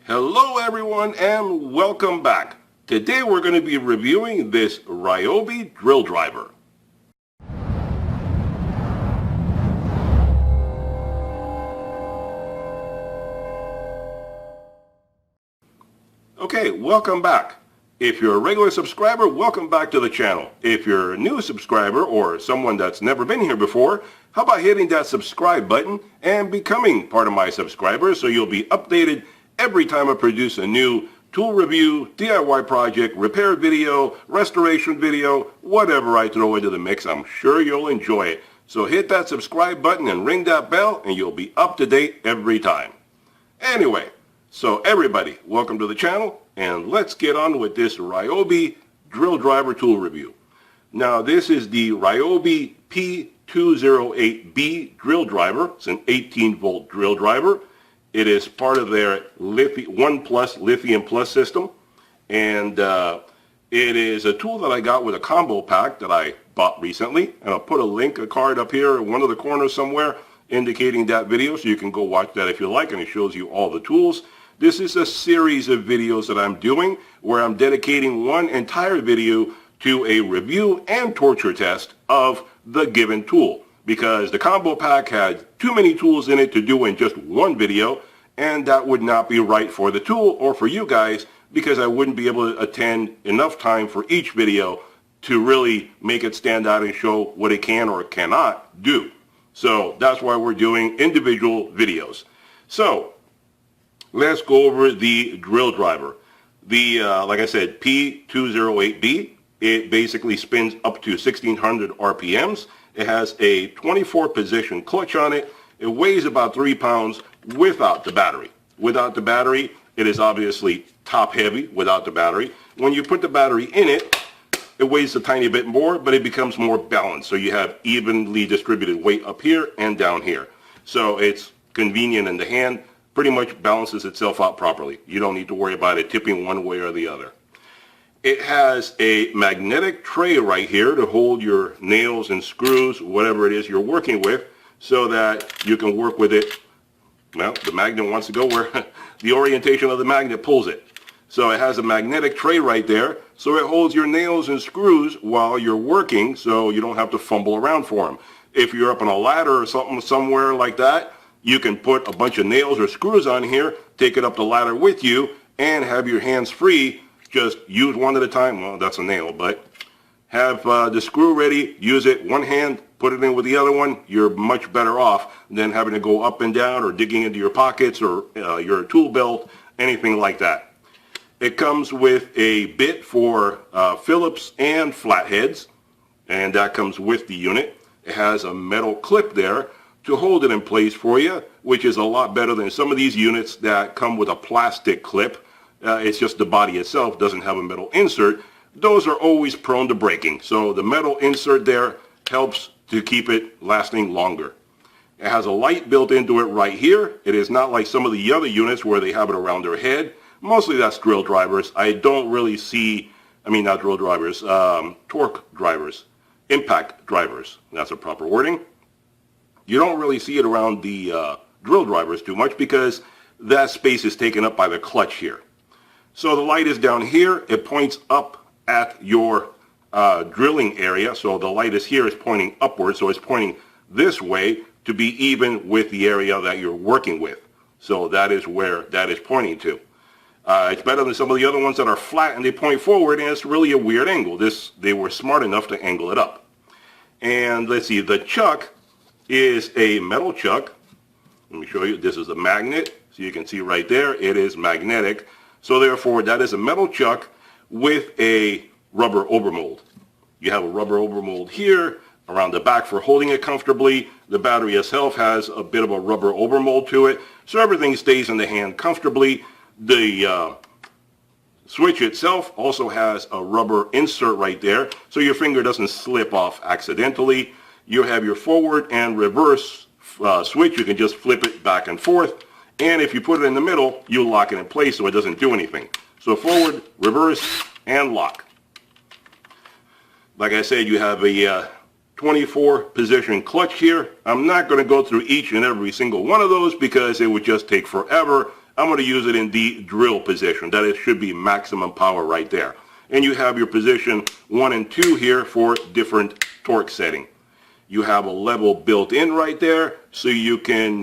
Hello everyone and welcome back. Today we're going to be reviewing this Ryobi drill driver. Okay, welcome back. If you're a regular subscriber, welcome back to the channel. If you're a new subscriber or someone that's never been here before, how about hitting that subscribe button and becoming part of my subscribers so you'll be updated every time I produce a new tool review, DIY project, repair video, restoration video, whatever I throw into the mix. I'm sure you'll enjoy it. So hit that subscribe button and ring that bell and you'll be up to date every time. Anyway, so everybody, welcome to the channel and let's get on with this Ryobi drill driver tool review. Now this is the Ryobi P208B drill driver. It's an 18-volt drill driver. It is part of their One Plus Lithium Plus system, and it is a tool that I got with a combo pack that I bought recently, and I'll put a card up here in one of the corners somewhere indicating that video so you can go watch that if you like, and it shows you all the tools. This is a series of videos that I'm doing where I'm dedicating one entire video to a review and torture test of the given tool, because the combo pack had too many tools in it to do in just one video, and that would not be right for the tool or for you guys, because I wouldn't be able to attend enough time for each video to really make it stand out and show what it can or cannot do. So that's why we're doing individual videos. So let's go over the drill driver. The like I said, P208B, it basically spins up to 1600 RPMs. It has a 24 position clutch on it. It weighs about 3 pounds without the battery. Without the battery, it is obviously top heavy without the battery. When you put the battery in it, it weighs a tiny bit more, but it becomes more balanced. So you have evenly distributed weight up here and down here. So it's convenient in the hand, pretty much balances itself out properly. You don't need to worry about it tipping one way or the other. It has a magnetic tray right here to hold your nails and screws, whatever it is you're working with, so that you can work with it. Well, the magnet wants to go where the orientation of the magnet pulls it. So it has a magnetic tray right there, so it holds your nails and screws while you're working, so you don't have to fumble around for them. If you're up on a ladder or something somewhere like that, you can put a bunch of nails or screws on here, take it up the ladder with you, and have your hands free. Just use one at a time. Well, that's a nail, but have the screw ready, use it one hand, put it in with the other one. You're much better off than having to go up and down or digging into your pockets or your tool belt, anything like that. It comes with a bit for Phillips and flatheads, and that comes with the unit. It has a metal clip there to hold it in place for you, which is a lot better than some of these units that come with a plastic clip. It's just the body itself doesn't have a metal insert. Those are always prone to breaking. So the metal insert there helps to keep it lasting longer. It has a light built into it right here. It is not like some of the other units where they have it around their head. Mostly that's drill drivers. I don't really see, not drill drivers, torque drivers, impact drivers. That's a proper wording. You don't really see it around the drill drivers too much because that space is taken up by the clutch here. So the light is down here. It points up at your drilling area. So the light is here, is pointing upwards. So it's pointing this way to be even with the area that you're working with. So that is where that is pointing to. It's better than some of the other ones that are flat and they point forward, and it's really a weird angle. They were smart enough to angle it up. And let's see, the chuck is a metal chuck. Let me show you. This is a magnet. So you can see right there, it is magnetic. So therefore, that is a metal chuck with a rubber overmold. You have a rubber overmold here around the back for holding it comfortably. The battery itself has a bit of a rubber overmold to it, so everything stays in the hand comfortably. The switch itself also has a rubber insert right there, so your finger doesn't slip off accidentally. You have your forward and reverse switch. You can just flip it back and forth. And if you put it in the middle, you lock it in place so it doesn't do anything. So forward, reverse, and lock. Like I said, you have a 24 position clutch here. I'm not going to go through each and every single one of those because it would just take forever. I'm going to use it in the drill position. That it should be maximum power right there. And you have your position 1 and 2 here for different torque setting. You have a level built in right there, so you can,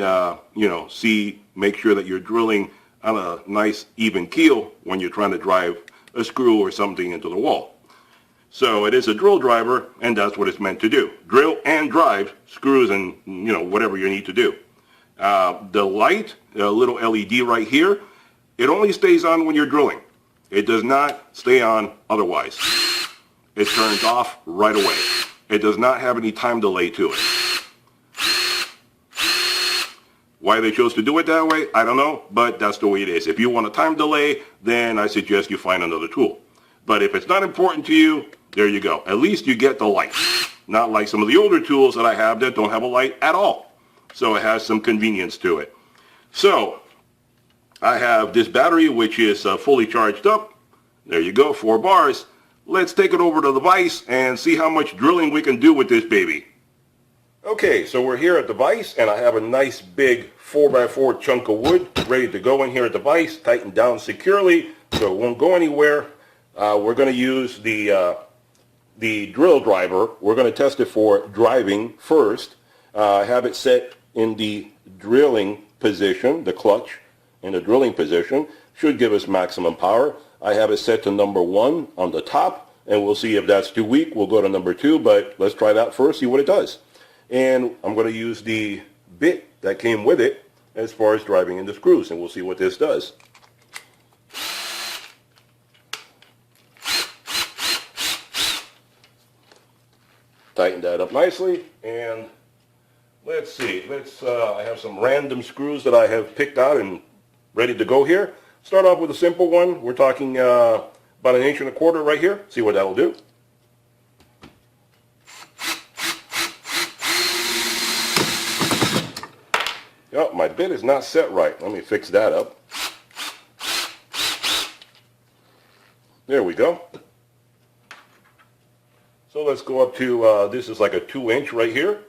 make sure that you're drilling on a nice even keel when you're trying to drive a screw or something into the wall. So it is a drill driver, and that's what it's meant to do. Drill and drive screws and, whatever you need to do. The light, a little LED right here, it only stays on when you're drilling. It does not stay on otherwise. It turns off right away. It does not have any time delay to it. Why they chose to do it that way, I don't know, but that's the way it is. If you want a time delay, then I suggest you find another tool. But if it's not important to you, there you go. At least you get the light. Not like some of the older tools that I have that don't have a light at all. So it has some convenience to it. So I have this battery, which is fully charged up. There you go, 4 bars. Let's take it over to the vise and see how much drilling we can do with this baby. Okay, so we're here at the vise, and I have a nice big 4x4 chunk of wood ready to go in here at the vise, tightened down securely so it won't go anywhere. We're going to use the drill driver. We're going to test it for driving first. Have it set in the drilling position, the clutch in the drilling position. Should give us maximum power. I have it set to number 1 on the top, and we'll see if that's too weak. We'll go to number 2, but let's try that first, see what it does. And I'm going to use the bit that came with it as far as driving in the screws, and we'll see what this does. Tighten that up nicely, and let's see. I have some random screws that I have picked out and ready to go here. Start off with a simple one. We're talking about 1.25 inches right here. See what that'll do. Oh, my bit is not set right. Let me fix that up. There we go. So let's go up to, this is like a 2-inch right here.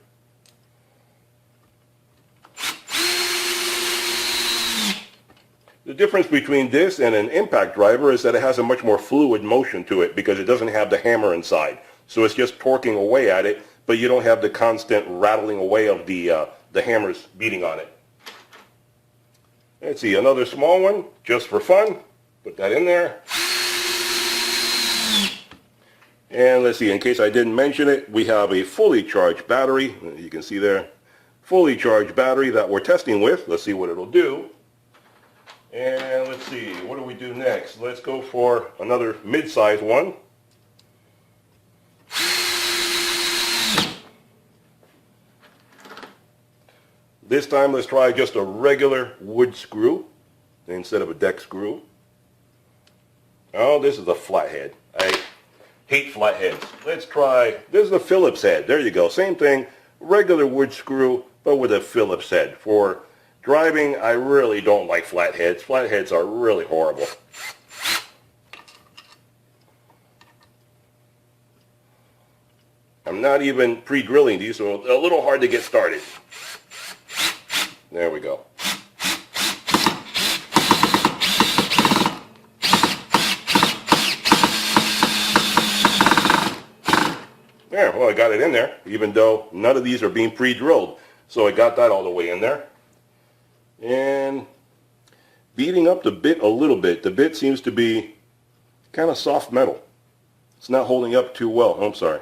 The difference between this and an impact driver is that it has a much more fluid motion to it because it doesn't have the hammer inside. So it's just torquing away at it, but you don't have the constant rattling away of the hammers beating on it. Let's see, another small one, just for fun. Put that in there. And let's see, in case I didn't mention it, we have a fully charged battery. You can see there, fully charged battery that we're testing with. Let's see what it'll do. And let's see, what do we do next? Let's go for another mid-size one. This time let's try just a regular wood screw instead of a deck screw. Oh, this is a flathead. I hate flatheads. Let's try, this is a Phillips head. There you go, same thing, regular wood screw, but with a Phillips head. For driving, I really don't like flatheads. Flatheads are really horrible. I'm not even pre-drilling these, so a little hard to get started. There we go. There, well, I got it in there, even though none of these are being pre-drilled. So I got that all the way in there. And beating up the bit a little bit. The bit seems to be kind of soft metal. It's not holding up too well. Oh, I'm sorry.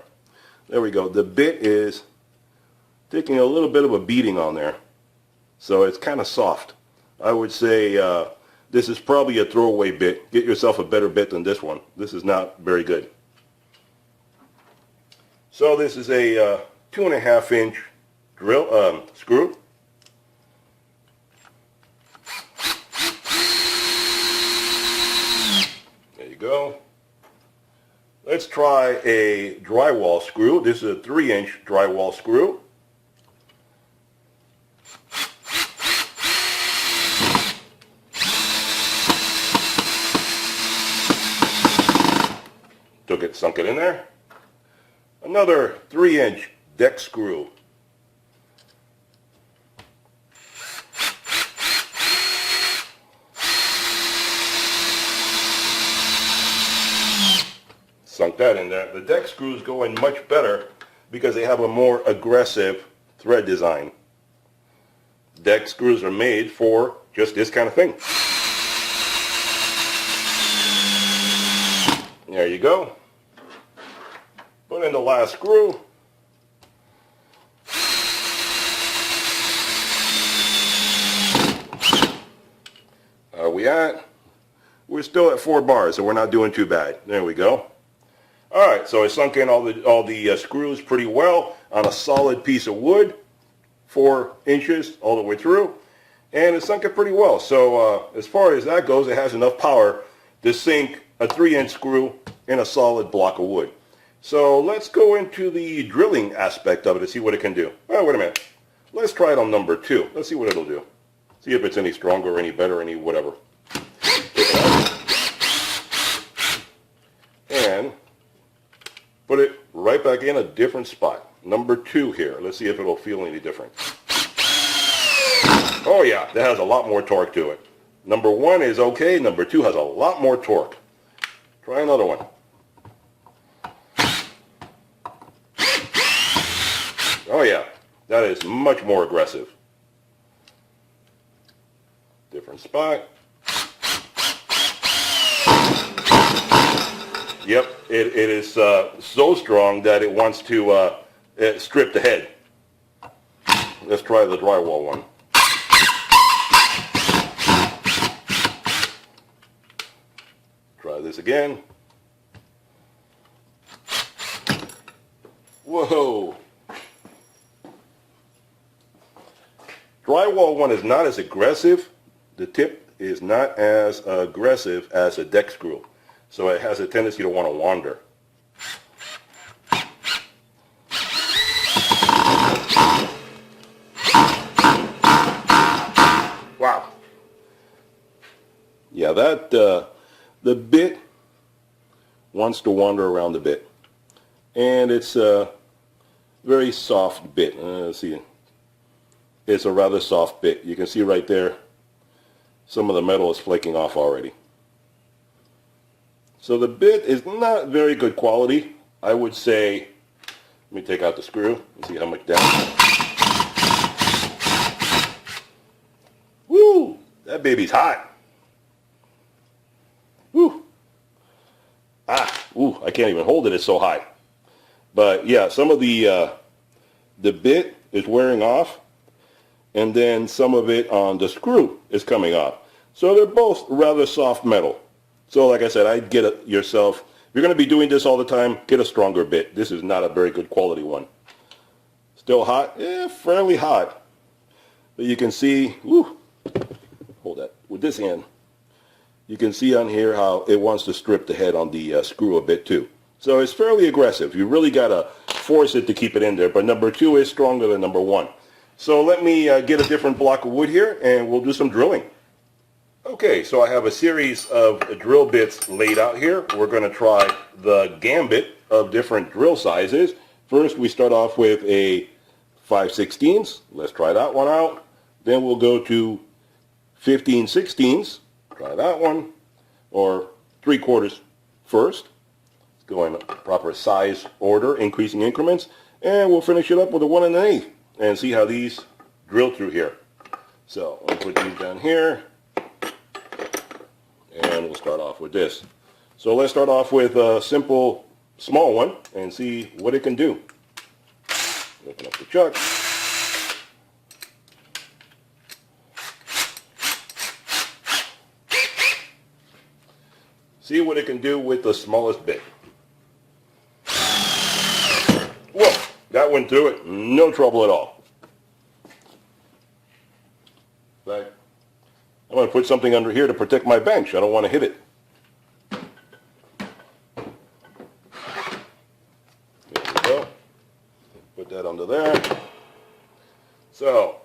There we go. The bit is taking a little bit of a beating on there. So it's kind of soft. I would say this is probably a throwaway bit. Get yourself a better bit than this one. This is not very good. So this is a 2.5 inch drill screw. There you go. Let's try a drywall screw. This is a 3-inch drywall screw. Sunk it in there. Another 3-inch deck screw. sunk that in there. The deck screws go in much better because they have a more aggressive thread design. Deck screws are made for just this kind of thing. There you go. Put in the last screw. Are we at? We're still at 4 bars, so we're not doing too bad. There we go. All right, so I sunk in all the screws pretty well on a solid piece of wood, 4 inches all the way through, and it sunk it pretty well. So as far as that goes, it has enough power to sink a 3-inch screw in a solid block of wood. So let's go into the drilling aspect of it to see what it can do. Oh, wait a minute. Let's try it on number 2. Let's see what it'll do. See if it's any stronger, any better, any whatever. And put it right back in a different spot. Number 2 here. Let's see if it'll feel any different. Oh yeah, that has a lot more torque to it. Number 1 is okay. Number 2 has a lot more torque. Try another one. Oh yeah, that is much more aggressive. Different spot. Yep, it is so strong that it wants to strip the head. Let's try the drywall one. Try this again. Whoa. Drywall one is not as aggressive. The tip is not as aggressive as a deck screw. So it has a tendency to want to wander. Wow. Yeah, that the bit wants to wander around the bit. And it's a very soft bit. Let's see. It's a rather soft bit. You can see right there some of the metal is flaking off already. So the bit is not very good quality. I would say, let me take out the screw and see how much damage. Woo! That baby's hot. Woo! Ooh, I can't even hold it, it's so hot. But yeah, some of the bit is wearing off, and then some of it on the screw is coming off. So they're both rather soft metal. So like I said, I'd get it yourself. If you're going to be doing this all the time, get a stronger bit. This is not a very good quality one. Still hot? Yeah, fairly hot. But you can see, woo, hold that, with this hand, you can see on here how it wants to strip the head on the screw a bit too. So it's fairly aggressive. You really got to force it to keep it in there. But number 2 is stronger than number 1. So let me get a different block of wood here and we'll do some drilling. Okay, so I have a series of drill bits laid out here. We're going to try the gambit of different drill sizes. First, we start off with a 5/16. Let's try that one out. Then we'll go to 15/16. Try that one. Or 3/4 first. Let's go in proper size order, increasing increments. And we'll finish it up with a 1 1/8 and see how these drill through here. So I'll put these down here. And we'll start off with this. So let's start off with a simple small one and see what it can do. Open up the chuck. See what it can do with the smallest bit. Whoa, that went through it. No trouble at all. In fact, I'm going to put something under here to protect my bench. I don't want to hit it. There we go. Put that under there. So,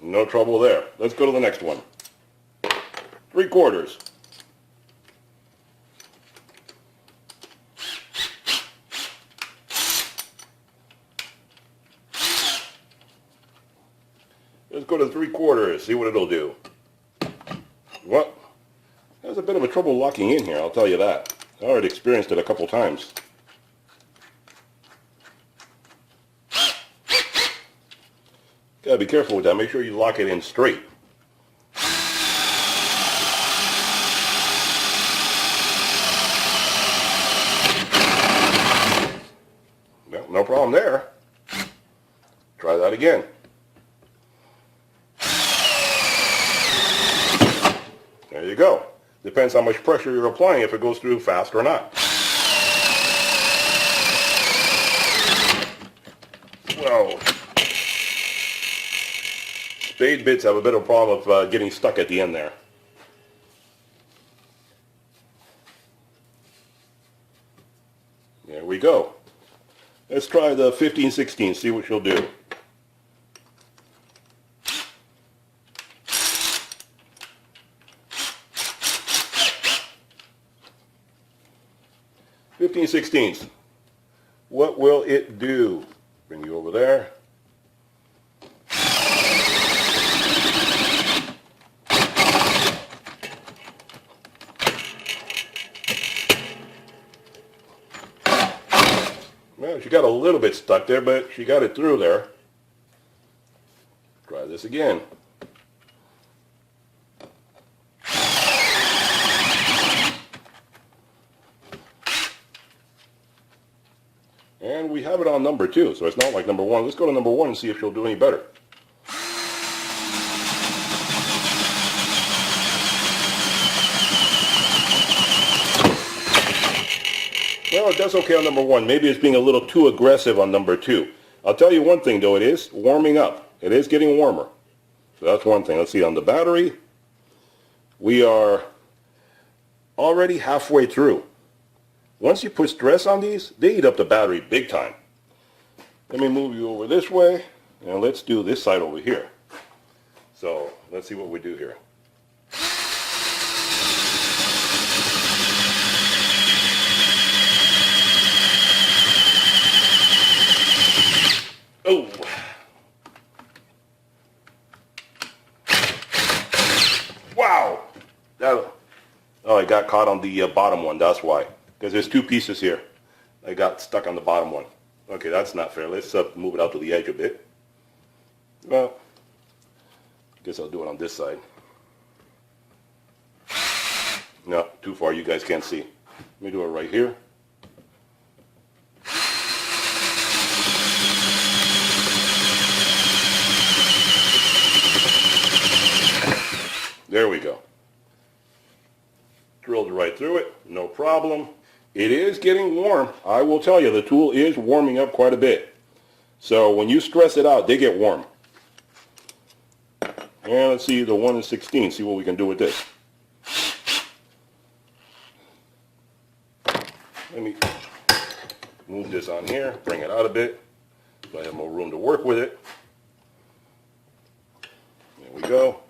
no trouble there. Let's go to the next one. 3/4. Let's go to 3/4, see what it'll do. Well, It was a bit of a trouble locking in here, I'll tell you that. I already experienced it a couple times. Gotta be careful with that. Make sure you lock it in straight. Well, no problem there. Try that again. There you go. Depends how much pressure you're applying, if it goes through fast or not. Whoa. Spade bits have a bit of a problem of getting stuck at the end there. There we go. Let's try the 15/16, see what she'll do. "15/16. What will it do?" Bring you over there. Well, she got a little bit stuck there, but she got it through there. Try this again. And we have it on number 2, so it's not like number 1. Let's go to number 1 and see if she'll do any better. Well, it does okay on number 1. Maybe it's being a little too aggressive on number 2. I'll tell you one thing though, it is warming up. It is getting warmer. So that's one thing. Let's see, on the battery, we are already halfway through. Once you put stress on these, they eat up the battery big time. Let me move you over this way, and let's do this side over here. So let's see what we do here. Oh! Wow! Oh, I got caught on the bottom one, that's why. Because there's 2 pieces here. I got stuck on the bottom one. Okay, that's not fair. Let's move it out to the edge a bit. Well, I guess I'll do it on this side. No, too far. You guys can't see. Let me do it right here. There we go. Drilled right through it. No problem. It is getting warm. I will tell you, the tool is warming up quite a bit. So when you stress it out, they get warm. And let's see the 1/16, see what we can do with this. Let me move this on here, bring it out a bit, so I have more room to work with it. There we go.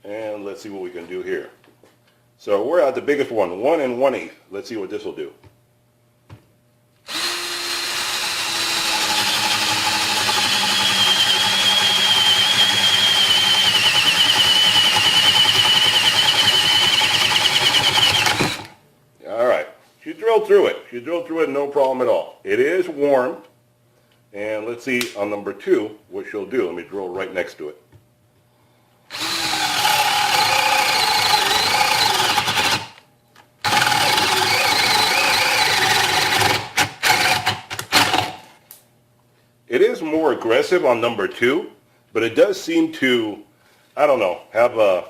And let's see what we can do here. So we're at the biggest one, 1 1/8. Let's see what this will do. All right, she drilled through it. She drilled through it, no problem at all. It is warm. And let's see on number 2 what she'll do. Let me drill right next to it. It is more aggressive on number 2, but it does seem to, I don't know, have the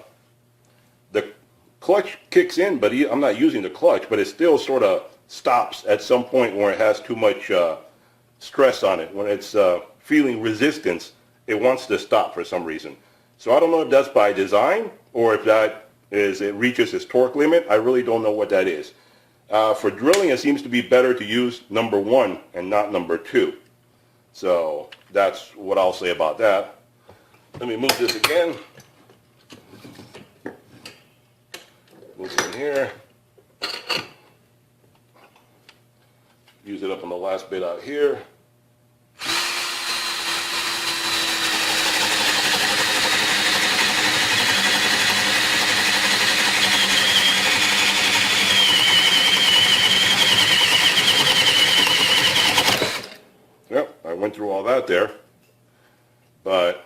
clutch kicks in, but I'm not using the clutch, but it still sort of stops at some point where it has too much stress on it. When it's feeling resistance, it wants to stop for some reason. So I don't know if that's by design or if that is it reaches its torque limit. I really don't know what that is. For drilling, it seems to be better to use number 1 and not number 2. So that's what I'll say about that. Let me move this again. Move it in here. Use it up on the last bit out here. that there. But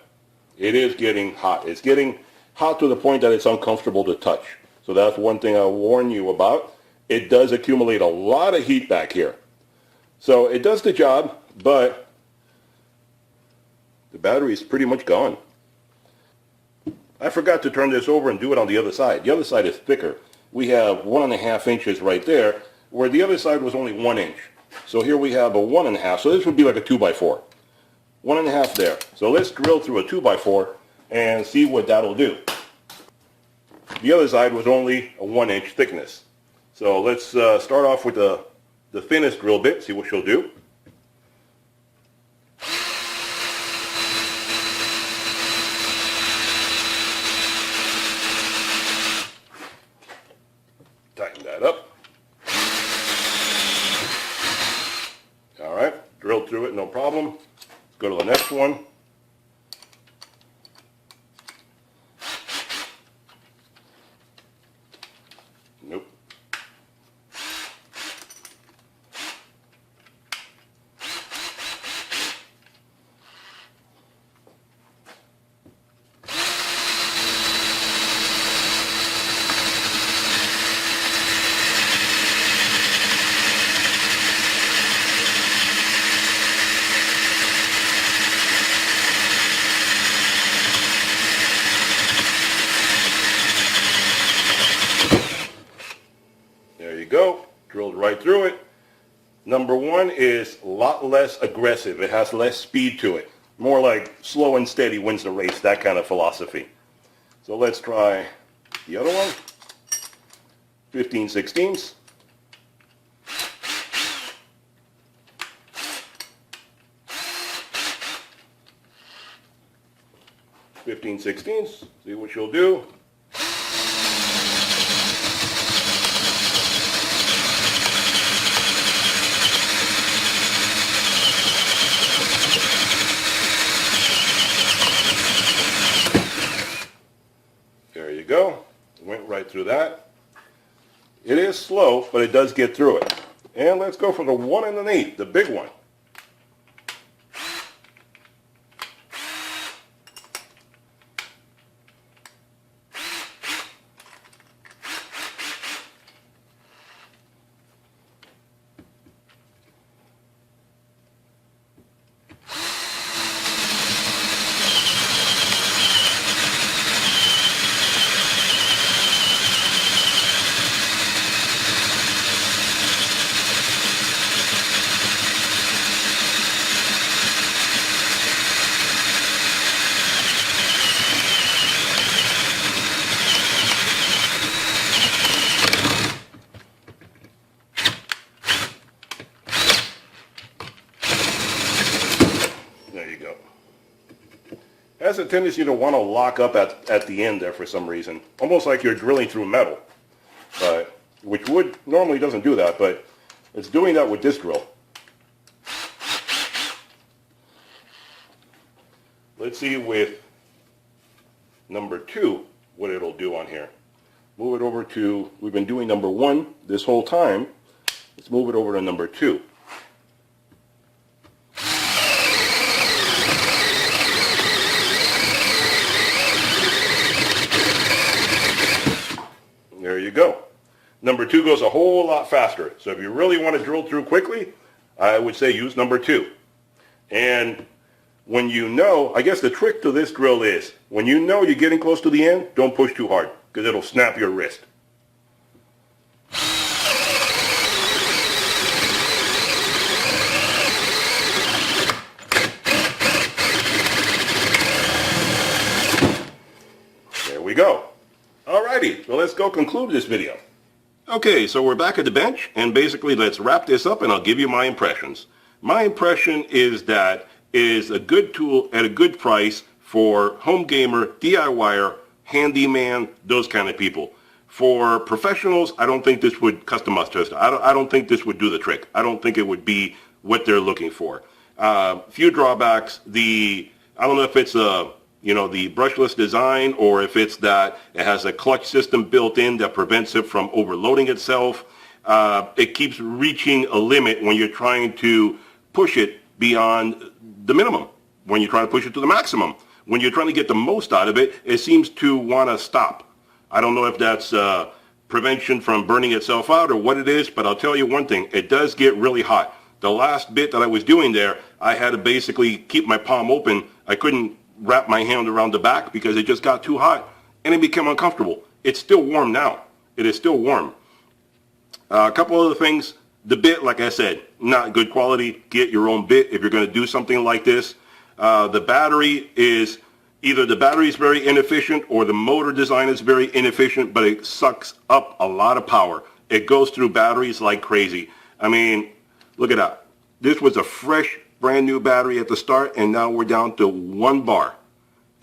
it is getting hot. It's getting hot to the point that it's uncomfortable to touch. So that's one thing I'll warn you about. It does accumulate a lot of heat back here. So it does the job, but the battery is pretty much gone. I forgot to turn this over and do it on the other side. The other side is thicker. We have 1.5 inches right there, where the other side was only 1 inch. So here we have a 1.5. So this would be like a 2x4. 1.5 there. So let's drill through a 2x4 and see what that'll do. The other side was only a 1 inch thickness. So let's start off with the thinnest drill bit, see what she'll do. Tighten that up. All right, drilled through it, no problem. Let's go to the next one. Nope. There you go, drilled right through it. Number one is a lot less aggressive. It has less speed to it. More like slow and steady wins the race, that kind of philosophy. So let's try the other one. 15/16. See what she'll do. There you go. Went right through that. It is slow, but it does get through it. And let's go for the 1 1/8, the big one. Has a tendency to want to lock up at the end there for some reason, almost like you're drilling through metal, which wood normally doesn't do that, but it's doing that with this drill. Let's see with number 2 what it'll do on here. Move it over to, we've been doing number 1 this whole time. Let's move it over to number 2. There you go. Number 2 goes a whole lot faster. So if you really want to drill through quickly, I would say use number 2. And when you know, I guess the trick to this drill is, when you know you're getting close to the end, don't push too hard, because it'll snap your wrist. There we go. Alrighty, so let's go conclude this video. Okay, so we're back at the bench, and basically let's wrap this up and I'll give you my impressions. My impression is that it is a good tool at a good price for home gamer, DIYer, handyman, those kind of people. For professionals, I don't think this would customize just. I don't think this would do the trick. I don't think it would be what they're looking for. Few drawbacks. I don't know if it's the brushless design, or if it's that it has a clutch system built in that prevents it from overloading itself. It keeps reaching a limit when you're trying to push it beyond the minimum. When you're trying to push it to the maximum. When you're trying to get the most out of it, it seems to want to stop. I don't know if that's prevention from burning itself out or what it is, but I'll tell you one thing, it does get really hot. The last bit that I was doing there, I had to basically keep my palm open. I couldn't wrap my hand around the back because it just got too hot and it became uncomfortable. It's still warm now. It is still warm. A couple other things. The bit, like I said, not good quality. Get your own bit if you're going to do something like this. The battery is either the battery is very inefficient or the motor design is very inefficient, but it sucks up a lot of power. It goes through batteries like crazy. I mean, look at that. This was a fresh, brand new battery at the start, and now we're down to 1 bar.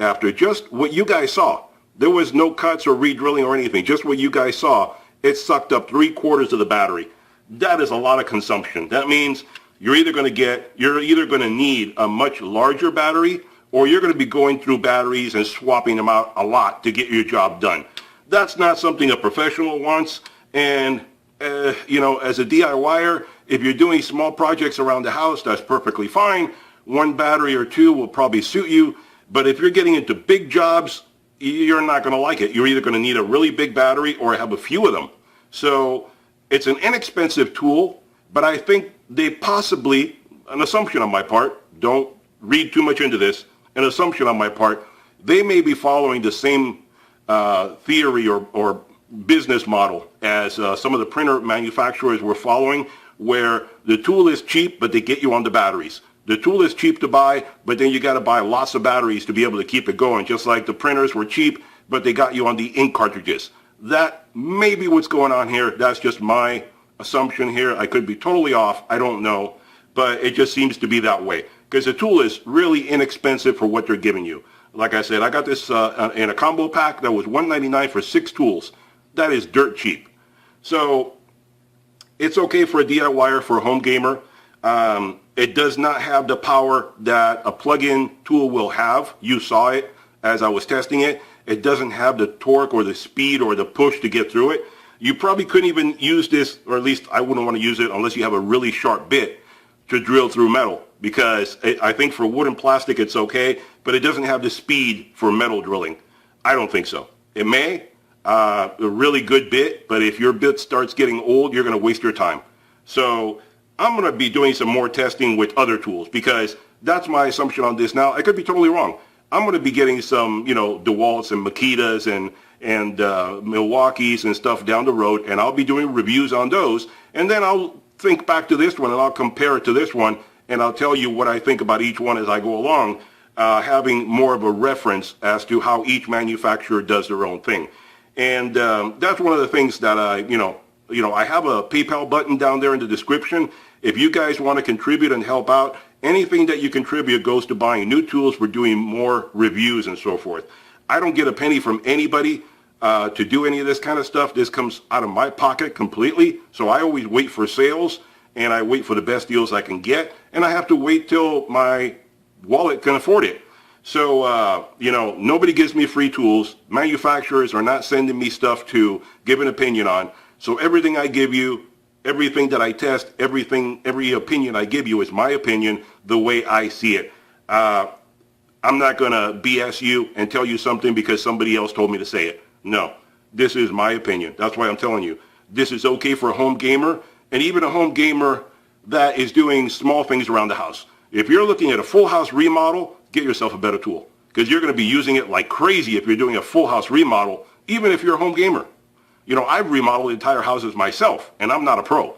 After just what you guys saw, there was no cuts or re-drilling or anything. Just what you guys saw, it sucked up 3/4 of the battery. That is a lot of consumption. That means you're either going to need a much larger battery, or you're going to be going through batteries and swapping them out a lot to get your job done. That's not something a professional wants. And, you know, as a DIYer, if you're doing small projects around the house, that's perfectly fine. 1 battery or 2 will probably suit you. But if you're getting into big jobs, you're not going to like it. You're either going to need a really big battery or have a few of them. So it's an inexpensive tool, but I think they possibly, an assumption on my part, don't read too much into this, an assumption on my part, they may be following the same theory or business model as some of the printer manufacturers were following, where the tool is cheap, but they get you on the batteries. The tool is cheap to buy, but then you got to buy lots of batteries to be able to keep it going, just like the printers were cheap, but they got you on the ink cartridges. That may be what's going on here. That's just my assumption here. I could be totally off. I don't know, but it just seems to be that way because the tool is really inexpensive for what they're giving you. Like I said, I got this in a combo pack that was $1.99 for 6 tools. That is dirt cheap. So it's okay for a DIYer, for a home gamer. It does not have the power that a plug-in tool will have. You saw it as I was testing it. It doesn't have the torque or the speed or the push to get through it. You probably couldn't even use this, or at least I wouldn't want to use it unless you have a really sharp bit to drill through metal, because I think for wood and plastic it's okay, but it doesn't have the speed for metal drilling. I don't think so. It may, a really good bit, but if your bit starts getting old, you're going to waste your time. So I'm going to be doing some more testing with other tools, because that's my assumption on this now. I could be totally wrong. I'm going to be getting some, you know, DeWalt's and Makitas and Milwaukee's and stuff down the road, and I'll be doing reviews on those, and then I'll think back to this one and I'll compare it to this one, and I'll tell you what I think about each one as I go along, having more of a reference as to how each manufacturer does their own thing. And that's one of the things that I have a PayPal button down there in the description. If you guys want to contribute and help out, anything that you contribute goes to buying new tools for doing more reviews and so forth. I don't get a penny from anybody to do any of this kind of stuff. This comes out of my pocket completely. So I always wait for sales, and I wait for the best deals I can get, and I have to wait till my wallet can afford it. So, nobody gives me free tools. Manufacturers are not sending me stuff to give an opinion on. So everything I give you, everything that I test, every opinion I give you is my opinion, the way I see it. I'm not going to BS you and tell you something because somebody else told me to say it. No, this is my opinion. That's why I'm telling you. This is okay for a home gamer, and even a home gamer that is doing small things around the house. If you're looking at a full house remodel, get yourself a better tool, because you're going to be using it like crazy if you're doing a full house remodel, even if you're a home gamer. You know, I've remodeled entire houses myself, and I'm not a pro.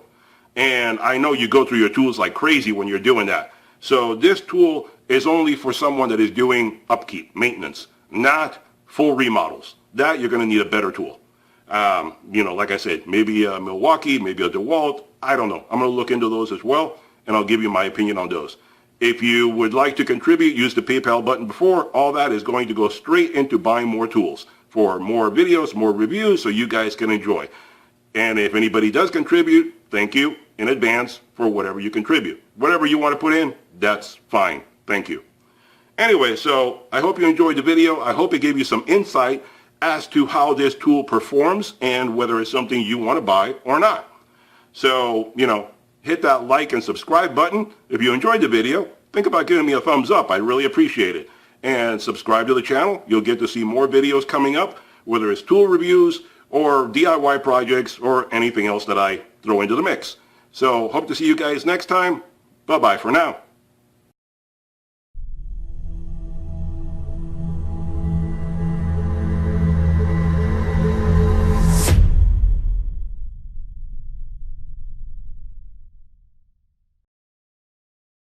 And I know you go through your tools like crazy when you're doing that. So this tool is only for someone that is doing upkeep, maintenance, not full remodels. That you're going to need a better tool. Like I said, maybe a Milwaukee, maybe a DeWalt. I don't know. I'm going to look into those as well, and I'll give you my opinion on those. If you would like to contribute, use the PayPal button before. All that is going to go straight into buying more tools for more videos, more reviews, so you guys can enjoy. And if anybody does contribute, thank you in advance for whatever you contribute. Whatever you want to put in, that's fine. Thank you. Anyway, so I hope you enjoyed the video. I hope it gave you some insight as to how this tool performs and whether it's something you want to buy or not. So, hit that like and subscribe button if you enjoyed the video, think about giving me a thumbs up. I'd really appreciate it. And subscribe to the channel. You'll get to see more videos coming up, whether it's tool reviews or DIY projects or anything else that I throw into the mix. So hope to see you guys next time. Bye-bye for now.